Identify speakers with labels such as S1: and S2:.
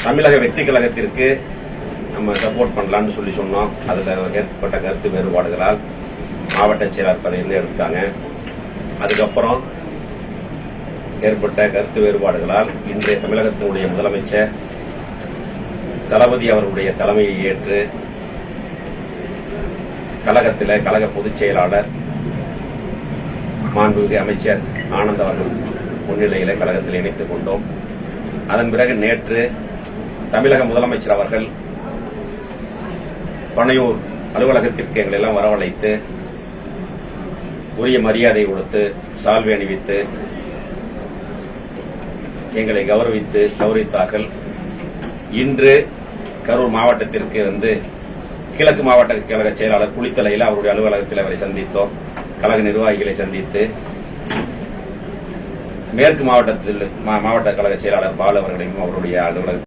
S1: தமிழக வெற்றி கழகத்திற்கு நம்ம சப்போர்ட் பண்ணலாம்னு சொல்லி சொன்னோம். அதுல ஏற்பட்ட கருத்து வேறுபாடுகளால் மாவட்ட செயலாளர் பதவியிலிருந்து எடுத்துட்டாங்க. அதுக்கப்புறம் ஏற்பட்ட கருத்து வேறுபாடுகளால் இன்றைய தமிழகத்தினுடைய முதலமைச்சர் தளபதி அவர்களுடைய தலைமையை ஏற்று கழகத்தில் கழக பொதுச் செயலாளர் மாண்புமிகு அமைச்சர் ஆனந்த் அவர்கள் முன்னிலையில் கழகத்தில் இணைத்துக் கொண்டோம். அதன் பிறகு நேற்று தமிழக முதலமைச்சர் அவர்கள் பனையூர் அலுவலகத்திற்கு எங்களை எல்லாம் வரவழைத்து உரிய மரியாதை கொடுத்து சால்வை அணிவித்து எங்களை கௌரவித்தார்கள். இன்று கரூர் மாவட்டத்திற்கு வந்து கிழக்கு மாவட்ட கழக செயலாளர் குளித்தலையில் அவருடைய அலுவலகத்தில் அவரை சந்தித்தோம். கழக நிர்வாகிகளை சந்தித்து மேற்கு மாவட்டத்தில் மாவட்ட கழக செயலாளர் பாலு அவர்களையும் அவருடைய அலுவலகத்தில்